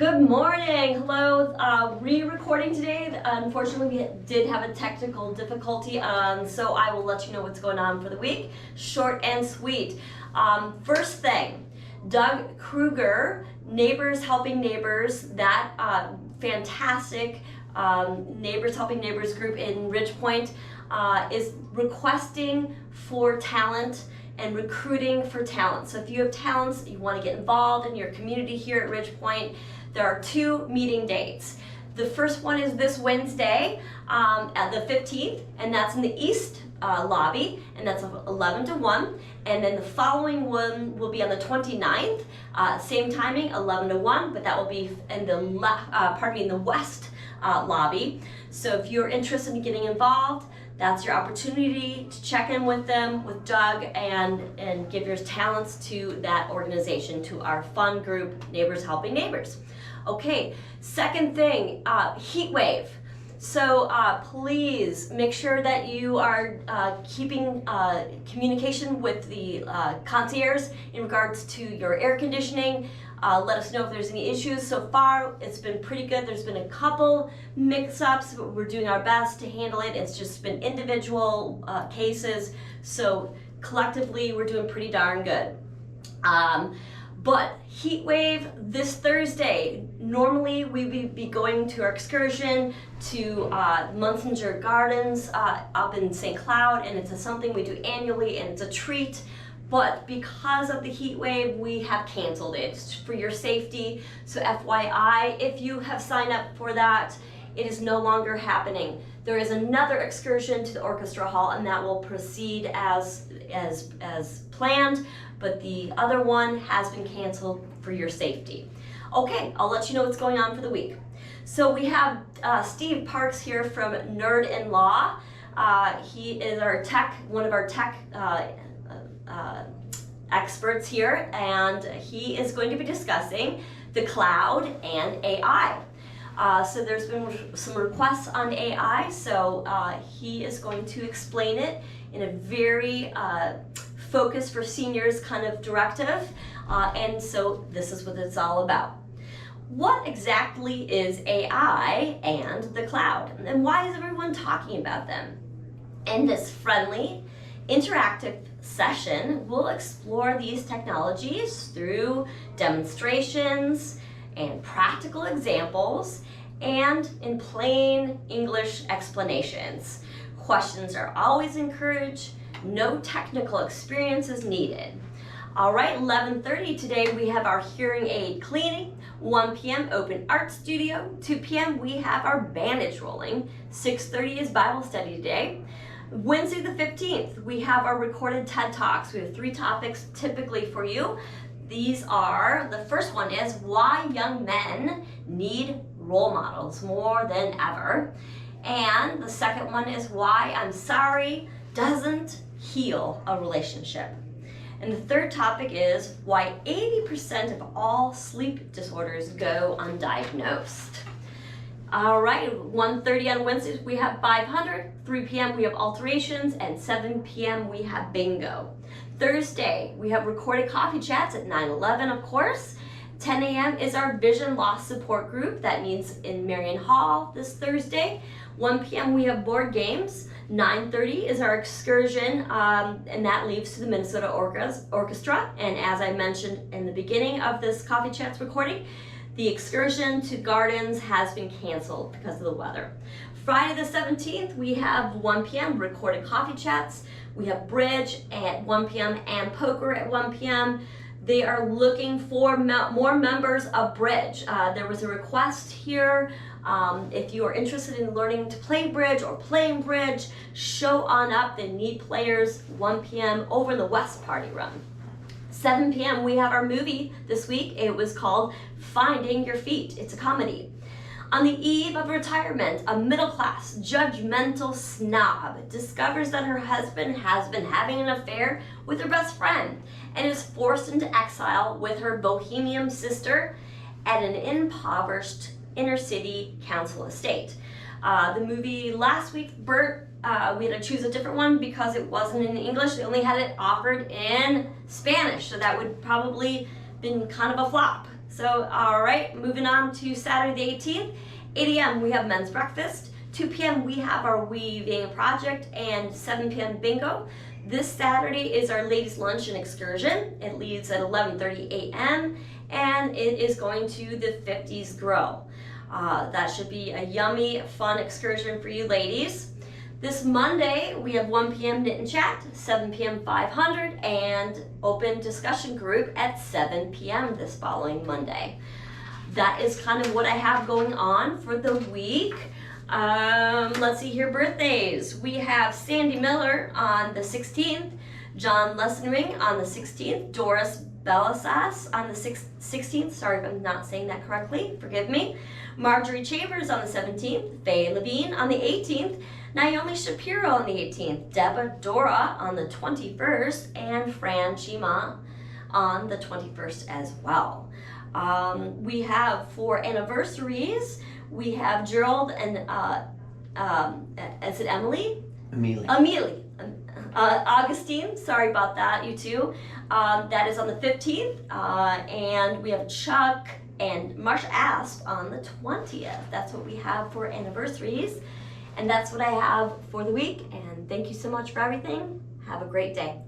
Good morning. Hello. Re-recording today. Unfortunately, we did have a technical difficulty, so I will let you know what's going on for the week. Short and sweet. First thing, Doug Kruger, Neighbors Helping Neighbors, that fantastic Neighbors Helping Neighbors group in Ridgepoint is requesting for talent and recruiting for talent. So if you have talents, you want to get involved in your community here at Ridgepoint, there are 2 meeting dates. The first one is this Wednesday at the 15th, and that's in the East lobby, and that's 11 to 1. And then the following one will be on the 29th, same timing, 11 to 1, but that will be in the in the West lobby. So if you're interested in getting involved, that's your opportunity to check in with them, with Doug, and give your talents to that organization, to our fun group, Neighbors Helping Neighbors. Okay, second thing, heat wave. So please make sure that you are keeping communication with the concierge in regards to your air conditioning. Let us know if there's any issues. So far, it's been pretty good. There's been a couple mix-ups, but we're doing our best to handle it. It's just been individual cases. So collectively, we're doing pretty darn good. But heat wave this Thursday. Normally, we would be going to our excursion to Munsinger Gardens up in St. Cloud, and it's something we do annually, and it's a treat. But because of the heat wave, we have canceled it for your safety. So FYI, if you have signed up for that, it is no longer happening. There is another excursion to the orchestra hall, and that will proceed as planned, but the other one has been canceled for your safety. Okay, I'll let you know what's going on for the week. So we have Steve Parks here from Nerd in Law. He is one of our tech experts here, and he is going to be discussing the cloud and AI. So there's been some requests on AI, so he is going to explain it in a very focused for seniors kind of directive, and so this is what it's all about. What exactly is AI and the cloud, and why is everyone talking about them? In this friendly, interactive session, we'll explore these technologies through demonstrations and practical examples and in plain English explanations. Questions are always encouraged. No technical experience is needed. All right, 11:30 today we have our hearing aid cleaning. 1 p.m. open art studio. 2 p.m. we have our bandage rolling. 6:30 is Bible study today. Wednesday the 15th, we have our recorded TED Talks. We have 3 topics typically for you. These are, the first one is why young men need role models more than ever. And the second one is why I'm sorry doesn't heal a relationship. And the third topic is why 80% of all sleep disorders go undiagnosed. All right, 1:30 on Wednesdays, we have 500, 3 p.m. we have alterations, and 7 p.m. we have bingo. Thursday, we have recorded coffee chats at 9:11, of course. 10 a.m. is our vision loss support group. That means in Marion Hall this Thursday. 1 p.m. we have board games. 9:30 is our excursion, and that leads to the Minnesota Orchestra. And as I mentioned in the beginning of this Coffee Chats recording, the excursion to Gardens has been canceled because of the weather. Friday the 17th, we have 1 p.m. recorded coffee chats. We have bridge at 1 p.m. and poker at 1 p.m. They are looking for more members of bridge. There was a request here. If you are interested in learning to play bridge or playing bridge, show on up. They need players. 1 p.m. over in the West Party Room. 7 p.m. we have our movie this week. It was called Finding Your Feet. It's a comedy. On the eve of retirement, a middle-class, judgmental snob discovers that her husband has been having an affair with her best friend and is forced into exile with her bohemian sister at an impoverished inner-city council estate. The movie last week, Bert, we had to choose a different one because it wasn't in English. They only had it offered in Spanish, so that would probably been kind of a flop. So, all right, moving on to Saturday the 18th, 8 a.m. we have men's breakfast. 2 p.m. we have our weaving project, and 7 p.m. bingo. This Saturday is our ladies' lunch and excursion. It leaves at 11:30 a.m. and it is going to the 50s Grow. That should be a yummy, fun excursion for you ladies. This Monday, we have 1 p.m. knit and chat, 7 p.m. 500, and open discussion group at 7 p.m. this following Monday. That is kind of what I have going on for the week. Let's see here, birthdays. We have Sandy Miller on the 16th, John Lessenring on the 16th, Doris Bellasas on the 16th, sorry if I'm not saying that correctly, forgive me, Marjorie Chambers on the 17th, Faye Levine on the 18th, Naomi Shapiro on the 18th, Deborah Dora on the 21st, and Fran Chima on the 21st as well. We have for anniversaries, we have Gerald and is it Emily? Amelie. Augustine, sorry about that, you two. That is on the 15th, and we have Chuck and Marsha Asp on the 20th. That's what we have for anniversaries, and that's what I have for the week, and thank you so much for everything. Have a great day.